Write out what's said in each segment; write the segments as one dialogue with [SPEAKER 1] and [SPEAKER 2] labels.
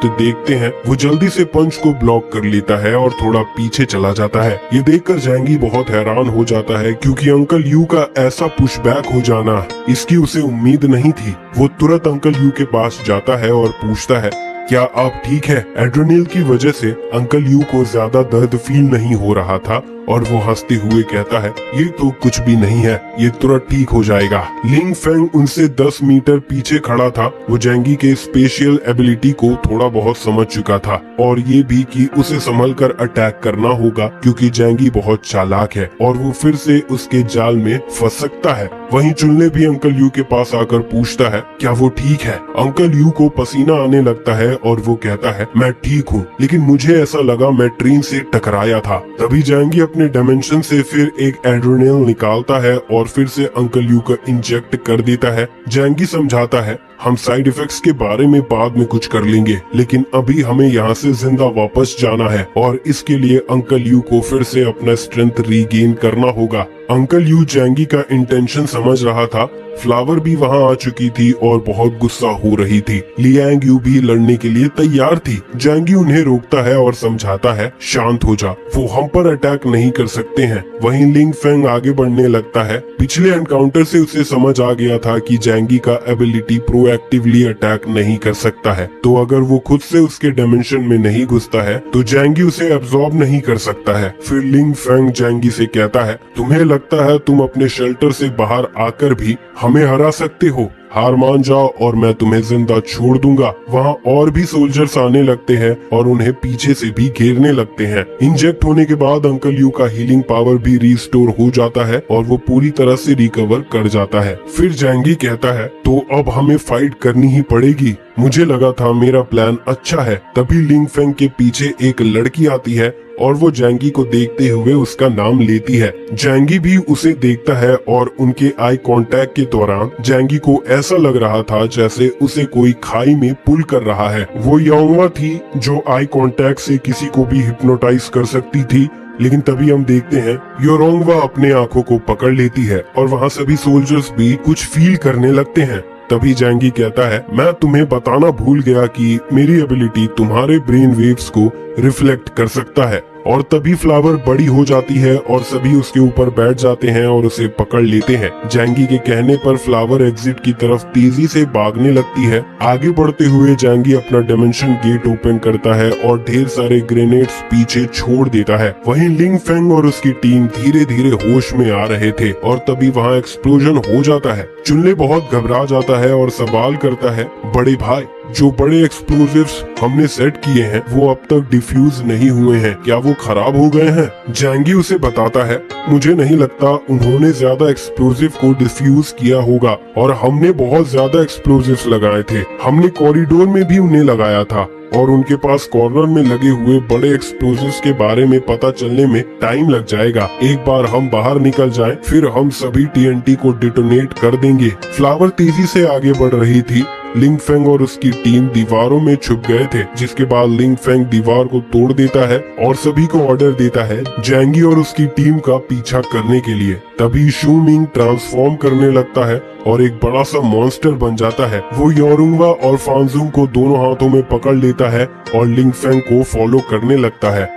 [SPEAKER 1] Scientist देखते हैं वो जल्दी से पंच को ब्लॉक कर लेता है और थोड़ा पीछे चला जाता है। ये देखकर जैंगी बहुत हैरान हो जाता है क्योंकि अंकल यू का ऐसा पुशबैक हो जाना इसकी उसे उम्मीद नहीं थी। वो तुरंत अंकल यू के पास जाता है और पूछता है, क्या आप ठीक है? एड्रेनल की वजह से अंकल यू को ज्यादा दर्द फील नहीं हो रहा था और वो हंसते हुए कहता है, ये तो कुछ भी नहीं है, ये तुरंत ठीक हो जाएगा। लिंग फेंग उनसे 10 मीटर पीछे खड़ा था। वो जैंगी के स्पेशल एबिलिटी को थोड़ा बहुत समझ चुका था और ये भी कि उसे संभल कर अटैक करना होगा क्योंकि जैंगी बहुत चालाक है और वो फिर से उसके जाल में फंस सकता है। वहीं चुनले भी अंकल यू के पास आकर पूछता है, क्या वो ठीक है? अंकल यू को पसीना आने लगता है और वो कहता है, मैं ठीक हूँ, लेकिन मुझे ऐसा लगा मैं ट्रेन से टकराया था। तभी जैंगी अपने डायमेंशन से फिर एक एड्रेनल निकालता है और फिर से अंकल यू का इंजेक्ट कर देता है। जैंगी समझाता है, हम साइड इफेक्ट्स के बारे में बाद में कुछ कर लेंगे, लेकिन अभी हमें यहाँ से जिंदा वापस जाना है और इसके लिए अंकल यू को फिर से अपना स्ट्रेंथ रीगेन करना होगा। अंकल यू जैंगी का इंटेंशन समझ रहा था। फ्लावर भी वहाँ आ चुकी थी और बहुत गुस्सा हो रही थी। लियांग यू भी लड़ने के लिए तैयार थी। जैंगी उन्हें रोकता है और समझाता है, शांत हो जा, वो हम पर अटैक नहीं कर सकते हैं। वहीं लिंग फेंग आगे बढ़ने लगता है। पिछले एनकाउंटर से उसे समझ आ गया था कि जैंगी का एबिलिटी प्रोएक्टिवली अटैक नहीं कर सकता है, तो अगर वो खुद से उसके डायमेंशन में नहीं घुसता है तो जैंगी उसे एब्जॉर्ब नहीं कर सकता है। फिर लिंग फेंग जैंगी से कहता है, तुम्हें लगता है तुम अपने शेल्टर से बाहर आकर भी हमें हरा सकते हो? हार मान जाओ और मैं तुम्हें जिंदा छोड़ दूंगा। वहाँ और भी सोल्जर्स आने लगते हैं और उन्हें पीछे से भी घेरने लगते हैं। इंजेक्ट होने के बाद अंकल यू का हीलिंग पावर भी रिस्टोर हो जाता है और वो पूरी तरह से रिकवर कर जाता है। फिर जैंगी कहता है, तो अब हमें फाइट करनी ही पड़ेगी। मुझे लगा था मेरा प्लान अच्छा है। तभी लिंग फेंग के पीछे एक लड़की आती है और वो जैंगी को देखते हुए उसका नाम लेती है। जैंगी भी उसे देखता है और उनके आई कांटेक्ट के दौरान जैंगी को ऐसा लग रहा था जैसे उसे कोई खाई में पुल कर रहा है। वो योंगवा थी जो आई कांटेक्ट से किसी को भी हिप्नोटाइज कर सकती थी, लेकिन तभी हम देखते हैं योरोंगवा अपने आंखों को पकड़ लेती है और वहाँ सभी सोल्जर्स भी कुछ फील करने लगते हैं। तभी जैंगी कहता है, मैं तुम्हें बताना भूल गया कि मेरी एबिलिटी तुम्हारे ब्रेन वेव्स को रिफ्लेक्ट कर सकता है। और तभी फ्लावर बड़ी हो जाती है और सभी उसके ऊपर बैठ जाते हैं और उसे पकड़ लेते हैं। जैंगी के कहने पर फ्लावर एग्जिट की तरफ तेजी से भागने लगती है। आगे बढ़ते हुए जैंगी अपना डायमेंशन गेट ओपन करता है और ढेर सारे ग्रेनेड्स पीछे छोड़ देता है। वहीं लिंग फेंग और उसकी टीम धीरे धीरे होश में आ रहे थे और तभी वहाँ एक्सप्लोजन हो जाता है। चुनले बहुत घबरा जाता है और सवाल करता है, बड़े भाई, जो बड़े एक्सप्लोजिव्स हमने सेट किए हैं वो अब तक डिफ्यूज नहीं हुए हैं, क्या वो खराब हो गए हैं? जैंगी उसे बताता है, मुझे नहीं लगता उन्होंने ज्यादा एक्सप्लोजिव को डिफ्यूज किया होगा और हमने बहुत ज्यादा एक्सप्लोजिव्स लगाए थे। हमने कॉरिडोर में भी उन्हें लगाया था और उनके पास कॉर्नर में लगे हुए बड़े एक्सप्लोजिव्स के बारे में पता चलने में टाइम लग जाएगा। एक बार हम बाहर निकल जाएं, फिर हम सभी टीएनटी को डिटोनेट कर देंगे। फ्लावर तेजी से आगे बढ़ रही थी। लिंग फेंग और उसकी टीम दीवारों में छुप गए थे, जिसके बाद लिंग फेंग दीवार को तोड़ देता है और सभी को ऑर्डर देता है जैंगी और उसकी टीम का पीछा करने के लिए। तभी शू मिंग ट्रांसफॉर्म करने लगता है और एक बड़ा सा मॉन्स्टर बन जाता है। वो योरुंगवा और फांजुंग को दोनों हाथों में पकड़ लेता है और लिंग फेंग को फॉलो करने लगता है।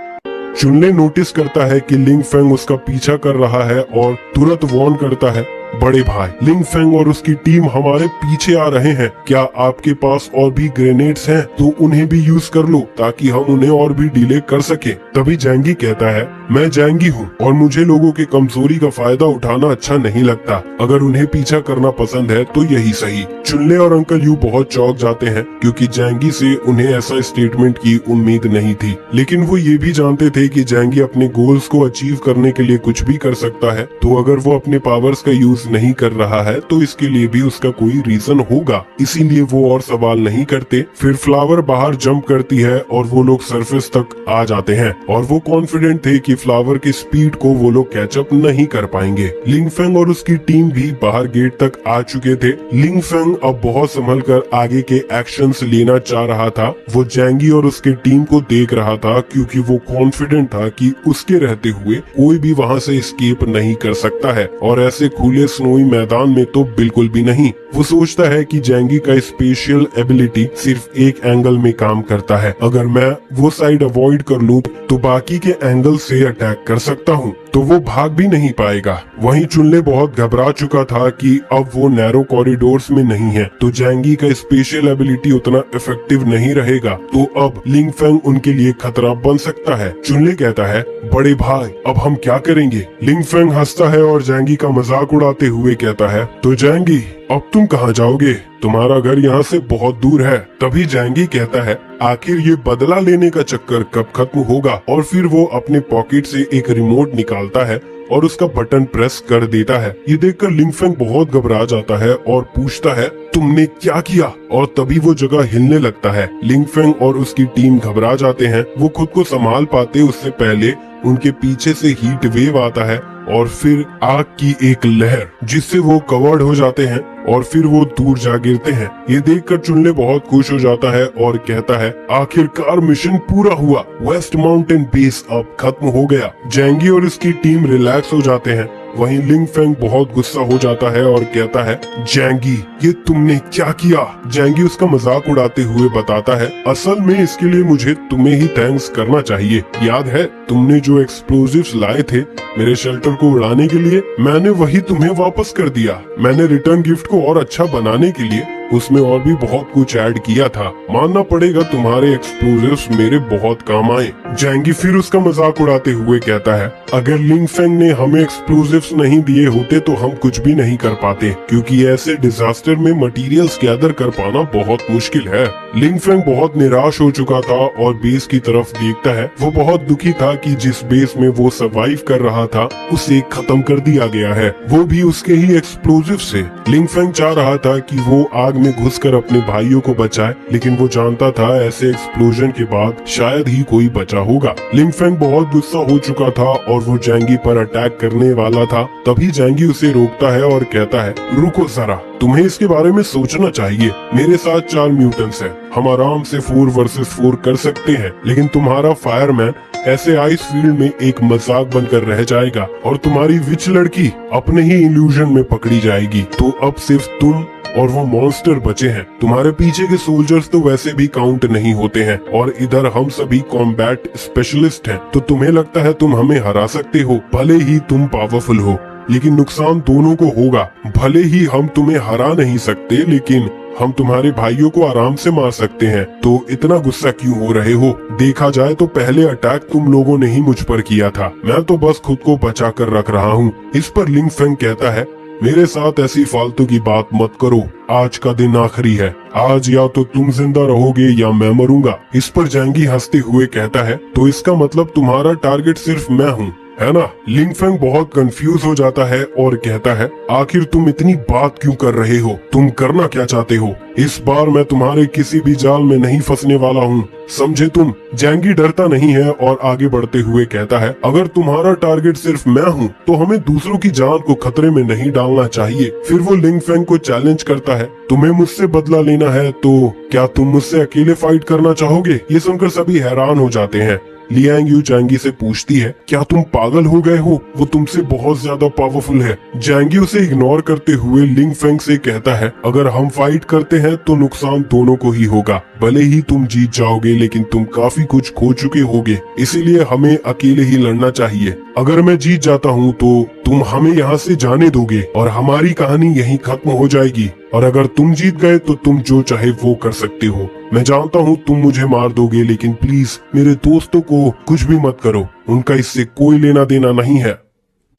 [SPEAKER 1] चुनले नोटिस करता है कि लिंग फेंग उसका पीछा कर रहा है और तुरंत वार्न करता है, बड़े भाई, लिंग फेंग और उसकी टीम हमारे पीछे आ रहे हैं, क्या आपके पास और भी ग्रेनेड्स हैं तो उन्हें भी यूज कर लो ताकि हम उन्हें और भी डिले कर सके। तभी जैंगी कहता है, मैं जैंगी हूँ और मुझे लोगों की कमजोरी का फायदा उठाना अच्छा नहीं लगता। अगर उन्हें पीछा करना पसंद है तो यही सही। चुनले और अंकल यू बहुत चौंक जाते हैं क्योंकि जैंगी से उन्हें ऐसा स्टेटमेंट की उम्मीद नहीं थी, लेकिन वो ये भी जानते थे कि जैंगी अपने गोल्स को अचीव करने के लिए कुछ भी कर सकता है, तो अगर वो अपने पावर्स का यूज नहीं कर रहा है तो इसके लिए भी उसका कोई रीजन होगा, इसीलिए वो और सवाल नहीं करते। फिर फ्लावर बाहर जंप करती है और वो लोग सरफेस तक आ जाते हैं और वो कॉन्फिडेंट थे कि फ्लावर की स्पीड को वो लोग कैचअप नहीं कर पाएंगे। लिंग फेंग और उसकी टीम भी बाहर गेट तक आ चुके थे। लिंग फेंग अब बहुत संभल कर आगे के एक्शंस लेना चाह रहा था। वो जैंगी और उसके टीम को देख रहा था क्योंकि वो कॉन्फिडेंट था कि उसके रहते हुए कोई भी वहाँ से एस्केप नहीं कर सकता है, और ऐसे खुले स्नोई मैदान में तो बिल्कुल भी नहीं। वो सोचता है कि जैंगी का स्पेशल एबिलिटी सिर्फ एक एंगल में काम करता है। अगर मैं वो साइड अवॉइड कर लूं तो बाकी के एंगल से अटैक कर सकता हूं, तो वो भाग भी नहीं पाएगा। वहीं चुनले बहुत घबरा चुका था कि अब वो नैरो कॉरिडोर्स में नहीं है, तो जैंगी का स्पेशल एबिलिटी उतना इफेक्टिव नहीं रहेगा, तो अब लिंग फेंग उनके लिए खतरा बन सकता है। चुनले कहता है, बड़े भाई अब हम क्या करेंगे? लिंग फेंग हंसता है और जैंगी का मजाक उड़ाते हुए कहता है, तो जैंगी अब तुम कहाँ जाओगे? तुम्हारा घर यहाँ से बहुत दूर है। तभी जैंगी कहता है, आखिर ये बदला लेने का चक्कर कब खत्म होगा? और फिर वो अपने पॉकेट से एक रिमोट निकालता है और उसका बटन प्रेस कर देता है। ये देखकर लिंग फेंग बहुत घबरा जाता है और पूछता है, तुमने क्या किया? और तभी वो जगह हिलने लगता है। लिंग फेंग और उसकी टीम घबरा जाते हैं। वो खुद को संभाल पाते उससे पहले उनके पीछे से हीट वेव आता है और फिर आग की एक लहर, जिससे वो कवर्ड हो जाते हैं और फिर वो दूर जा गिरते हैं। ये देखकर चुनले बहुत खुश हो जाता है और कहता है, आखिरकार मिशन पूरा हुआ। वेस्ट माउंटेन बेस अब खत्म हो गया। जैंगी और उसकी टीम रिलैक्स हो जाते हैं। वहीं लिंग फेंग बहुत गुस्सा हो जाता है और कहता है, जैंगी ये तुमने क्या किया? जैंगी उसका मजाक उड़ाते हुए बताता है, असल में इसके लिए मुझे तुम्हें ही थैंक्स करना चाहिए। याद है तुमने जो एक्सप्लोजिव्स लाए थे मेरे शेल्टर को उड़ाने के लिए, मैंने वही तुम्हें वापस कर दिया। मैंने रिटर्न गिफ्ट को और अच्छा बनाने के लिए उसमें और भी बहुत कुछ ऐड किया था। मानना पड़ेगा तुम्हारे एक्सप्लोजिव्स मेरे बहुत काम आए। जैंगी फिर उसका मजाक उड़ाते हुए कहता है, अगर लिंग फेंग ने हमें एक्सप्लोजिव्स नहीं दिए होते तो हम कुछ भी नहीं कर पाते, क्योंकि ऐसे डिजास्टर में मटेरियल्स गैदर कर पाना बहुत मुश्किल है। लिंग फेंग बहुत निराश हो चुका था और बेस की तरफ देखता है। वो बहुत दुखी था कि जिस बेस में वो सर्वाइव कर रहा था उसे खत्म कर दिया गया है, वो भी उसके ही एक्सप्लोजिव से। लिंग फेंग चाह रहा था कि वो आग में घुसकर अपने भाइयों को बचाए, लेकिन वो जानता था ऐसे एक्सप्लोजन के बाद शायद ही कोई बचा होगा। लिंग फेंग बहुत गुस्सा हो चुका था और वो जैंगी पर अटैक करने वाला था। तभी जैंगी उसे रोकता है और कहता है, रुको जरा, तुम्हें इसके बारे में सोचना चाहिए। मेरे साथ 4 म्यूटेंट्स हैं, हम आराम से 4 वर्सेस 4 कर सकते हैं, लेकिन तुम्हारा फायरमैन ऐसे आइस फील्ड में एक मजाक बनकर रह जाएगा और तुम्हारी विच लड़की अपने ही इल्यूजन में पकड़ी जाएगी। तो अब सिर्फ तुम और वो मॉन्स्टर बचे हैं। तुम्हारे पीछे के सोल्जर्स तो वैसे भी काउंट नहीं होते हैं और इधर हम सभी कॉम्बैट स्पेशलिस्ट हैं, तो तुम्हें लगता है तुम हमें हरा सकते हो। भले ही तुम पावरफुल हो, लेकिन नुकसान दोनों को होगा। भले ही हम तुम्हें हरा नहीं सकते, लेकिन हम तुम्हारे भाइयों को आराम से मार सकते हैं। तो इतना गुस्सा क्यों हो रहे हो? देखा जाए तो पहले अटैक तुम लोगों ने ही मुझ पर किया था, मैं तो बस खुद को बचा कर रख रहा हूँ। इस पर लिंग फेंग कहता है, मेरे साथ ऐसी फालतू की बात मत करो, आज का दिन आखिरी है। आज या तो तुम जिंदा रहोगे या मैं मरूंगा। इस पर जैंगी हंसते हुए कहता है, तो इसका मतलब तुम्हारा टारगेट सिर्फ मैं हूँ, है ना? लिंग फेंग बहुत कंफ्यूज हो जाता है और कहता है, आखिर तुम इतनी बात क्यों कर रहे हो? तुम करना क्या चाहते हो? इस बार मैं तुम्हारे किसी भी जाल में नहीं फंसने वाला हूँ, समझे तुम? जैंगी डरता नहीं है और आगे बढ़ते हुए कहता है, अगर तुम्हारा टारगेट सिर्फ मैं हूँ तो हमें दूसरों की जान को खतरे में नहीं डालना चाहिए। फिर वो लिंग फेंग को चैलेंज करता है, तुम्हें मुझसे बदला लेना है तो क्या तुम मुझसे अकेले फाइट करना चाहोगे? ये सुनकर सभी हैरान हो जाते हैं। लियांग यू जैंगी से पूछती है, क्या तुम पागल हो गए हो? वो तुमसे बहुत ज्यादा पावरफुल है। जैंगी उसे इग्नोर करते हुए लिंग फेंग से कहता है, अगर हम फाइट करते हैं तो नुकसान दोनों को ही होगा। भले ही तुम जीत जाओगे, लेकिन तुम काफी कुछ खो चुके होगे, इसीलिए हमें अकेले ही लड़ना चाहिए। अगर मैं जीत जाता हूँ तो तुम हमें यहाँ से जाने दोगे और हमारी कहानी यहीं खत्म हो जाएगी, और अगर तुम जीत गए तो तुम जो चाहे वो कर सकते हो। मैं जानता हूँ तुम मुझे मार दोगे, लेकिन प्लीज मेरे दोस्तों को कुछ भी मत करो, उनका इससे कोई लेना देना नहीं है।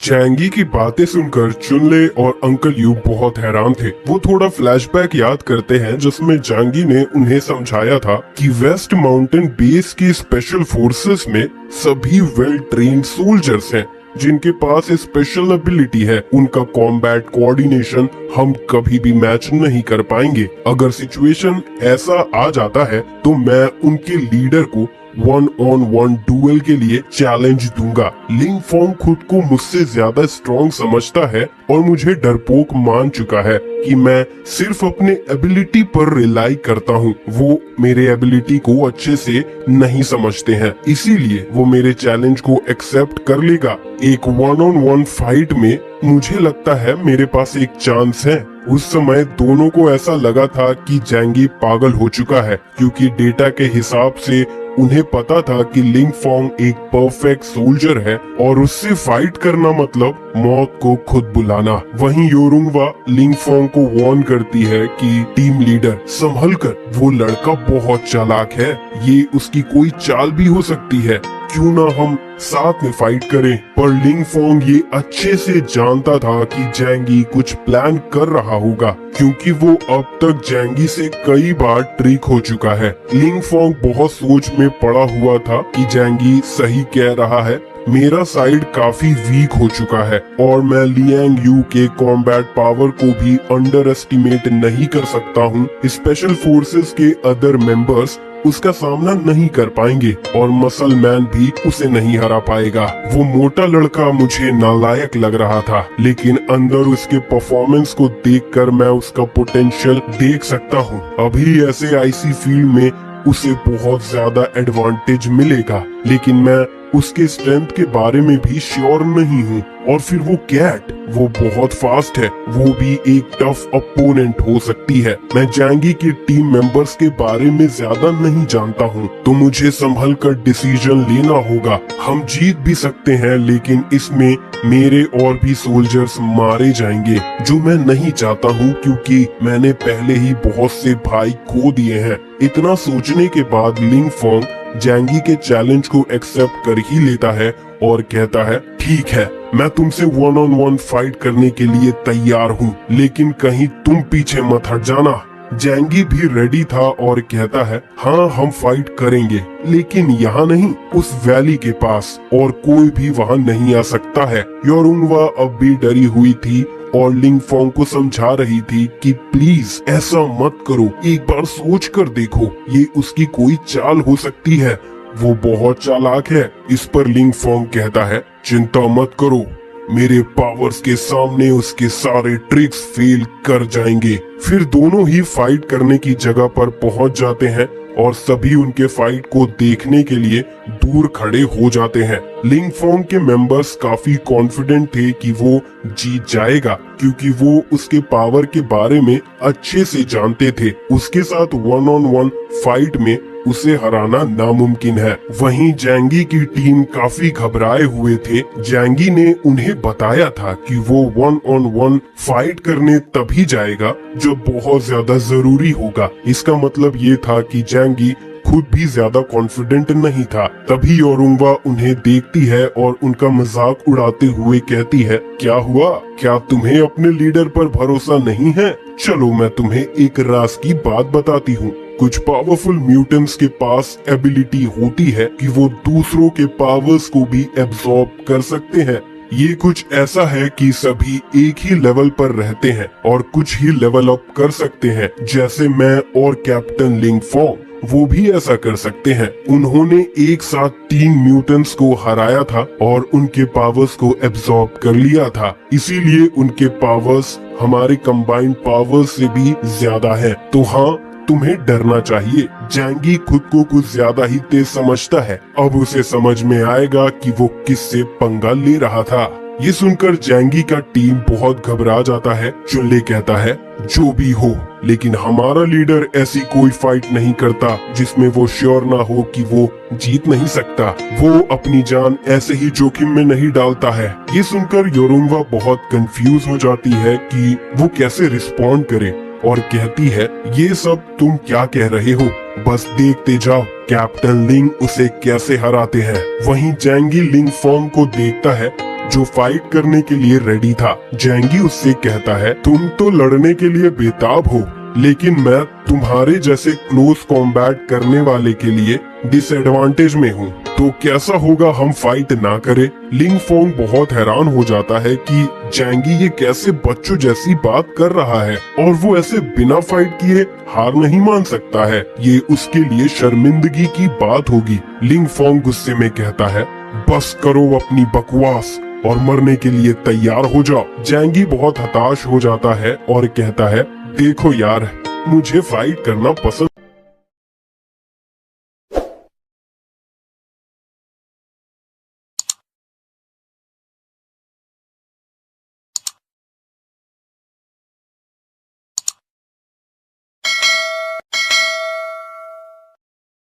[SPEAKER 1] जैंगी की बातें सुनकर चुनले और अंकल यू बहुत हैरान थे। वो थोड़ा फ्लैशबैक याद करते हैं जिसमें जैंगी ने उन्हें समझाया था कि वेस्ट माउंटेन बेस की स्पेशल फोर्सेस में सभी वेल ट्रेन्ड सोल्जर्स हैं जिनके पास स्पेशल एबिलिटी है। उनका कॉम्बैट कोऑर्डिनेशन हम कभी भी मैच नहीं कर पाएंगे। अगर सिचुएशन ऐसा आ जाता है तो मैं उनके लीडर को 1-on-1 डुएल के लिए चैलेंज दूंगा। लिंग फोंग खुद को मुझसे ज्यादा स्ट्रॉन्ग समझता है और मुझे डरपोक मान चुका है कि मैं सिर्फ अपने एबिलिटी पर रिलाई करता हूँ। वो मेरे एबिलिटी को अच्छे से नहीं समझते हैं, इसीलिए वो मेरे चैलेंज को एक्सेप्ट कर लेगा। एक 1-on-1 फाइट में मुझे लगता है मेरे पास एक चांस है। उस समय दोनों को ऐसा लगा था कि जैंगी पागल हो चुका है, क्योंकि डेटा के हिसाब से उन्हें पता था कि लिंग फोंग एक परफेक्ट सोल्जर है और उससे फाइट करना मतलब मौत को खुद बुलाना। वहीं योरुंगवा लिंग फोंग को वार्न करती है कि टीम लीडर संभल कर, वो लड़का बहुत चालाक है, ये उसकी कोई चाल भी हो सकती है, क्यों ना हम साथ में फाइट करें। पर लिंग फोंग ये अच्छे से जानता था कि जैंगी कुछ प्लान कर रहा होगा, क्योंकि वो अब तक जैंगी से कई बार ट्रिक हो चुका है। लिंग फोंग बहुत सोच में पड़ा हुआ था कि जैंगी सही कह रहा है, मेरा साइड काफी वीक हो चुका है और मैं लियांग यू के कॉम्बैट पावर को भी अंडर एस्टिमेट नहीं कर सकता हूँ। स्पेशल फोर्सेस के अदर मेंबर्स उसका सामना नहीं कर पाएंगे और मसल मैन भी उसे नहीं हरा पाएगा। वो मोटा लड़का मुझे नालायक लग रहा था, लेकिन अंदर उसके परफॉर्मेंस को देखकर मैं उसका पोटेंशियल देख सकता हूँ। अभी ऐसे आईसी फील्ड में उसे बहुत ज्यादा एडवांटेज मिलेगा, लेकिन मैं उसके स्ट्रेंथ के बारे में भी श्योर नहीं हूँ। और फिर वो कैट, वो बहुत फास्ट है, वो भी एक टफ अपोनेंट हो सकती है। मैं जैंगी के टीम मेंबर्स के बारे में ज्यादा नहीं जानता हूँ, तो मुझे संभल कर डिसीजन लेना होगा। हम जीत भी सकते हैं, लेकिन इसमें मेरे और भी सोल्जर्स मारे जाएंगे, जो मैं नहीं चाहता हूँ, क्योंकि मैंने पहले ही बहुत से भाई खो दिए हैं। इतना सोचने के बाद लिंग फोंग जैंगी के चैलेंज को एक्सेप्ट कर ही लेता है और कहता है, ठीक है, मैं तुमसे 1-on-1 फाइट करने के लिए तैयार हूँ, लेकिन कहीं तुम पीछे मत हट जाना। जैंगी भी रेडी था और कहता है, हाँ हम फाइट करेंगे, लेकिन यहाँ नहीं, उस वैली के पास, और कोई भी वहाँ नहीं आ सकता है। योरुंगवा अब भी डरी हुई थी और लिंग फोंग को समझा रही थी कि प्लीज ऐसा मत करो, एक बार सोच कर देखो, ये उसकी कोई चाल हो सकती है, वो बहुत चालाक है। इस पर लिंग फोंग कहता है, चिंता मत करो, मेरे पावर्स के सामने उसके सारे ट्रिक्स फेल कर जाएंगे। फिर दोनों ही फाइट करने की जगह पर पहुंच जाते हैं और सभी उनके फाइट को देखने के लिए दूर खड़े हो जाते हैं। लिंग फोंग के मेंबर्स काफी कॉन्फिडेंट थे कि वो जीत जाएगा, क्योंकि वो उसके पावर के बारे में अच्छे से जानते थे। उसके साथ 1-on-1 फाइट में उसे हराना नामुमकिन है। वहीं जैंगी की टीम काफी घबराए हुए थे। जैंगी ने उन्हें बताया था कि वो 1-on-1 फाइट करने तभी जाएगा जब बहुत ज्यादा जरूरी होगा। इसका मतलब ये था कि जैंगी खुद भी ज्यादा कॉन्फिडेंट नहीं था। तभी योरुंगवा उन्हें देखती है और उनका मजाक उड़ाते हुए कहती है, क्या हुआ, क्या तुम्हें अपने लीडर पर भरोसा नहीं है? चलो मैं तुम्हें एक राज की बात बताती हूँ। कुछ पावरफुल म्यूटेंट्स के पास एबिलिटी होती है कि वो दूसरों के पावर्स को भी एब्जॉर्ब कर सकते हैं। ये कुछ ऐसा है कि सभी एक ही लेवल पर रहते हैं और कुछ ही लेवल अप कर सकते हैं, जैसे मैं और कैप्टन लिंग फोंग, वो भी ऐसा कर सकते हैं। उन्होंने एक साथ 3 म्यूटेंट्स को हराया था और उनके पावर्स को एब्जॉर्ब कर लिया था, इसीलिए उनके पावर्स हमारे कंबाइंड पावर्स से भी ज्यादा है। तो हाँ, तुम्हें डरना चाहिए। जैंगी खुद को कुछ ज्यादा ही तेज समझता है। अब उसे समझ में आएगा कि वो किससे पंगा ले रहा था। ये सुनकर जैंगी का टीम बहुत घबरा जाता है। चुनले कहता है, जो भी हो, लेकिन हमारा लीडर ऐसी कोई फाइट नहीं करता जिसमें वो श्योर ना हो कि वो जीत नहीं सकता। वो अपनी जान ऐसे ही जोखिम में नहीं डालता है। ये सुनकर योरुंगवा बहुत कंफ्यूज हो जाती है कि वो कैसे रिस्पॉन्ड करे और कहती है, ये सब तुम क्या कह रहे हो, बस देखते जाओ कैप्टन लिंग उसे कैसे हराते हैं। वहीं जैंगी लिंग फोंग को देखता है जो फाइट करने के लिए रेडी था। जैंगी उससे कहता है, तुम तो लड़ने के लिए बेताब हो, लेकिन मैं तुम्हारे जैसे क्लोज कॉम्बैट करने वाले के लिए डिसएडवांटेज में हूँ। तो कैसा होगा हम फाइट ना करें? लिंग फोंग बहुत हैरान हो जाता है कि जैंगी ये कैसे बच्चों जैसी बात कर रहा है और वो ऐसे बिना फाइट किए हार नहीं मान सकता है। ये उसके लिए शर्मिंदगी की बात होगी। लिंग फोंग गुस्से में कहता है, बस करो अपनी बकवास और मरने के लिए तैयार हो जाओ। जैंगी बहुत हताश हो जाता है और कहता है, देखो यार, मुझे फाइट करना पसंद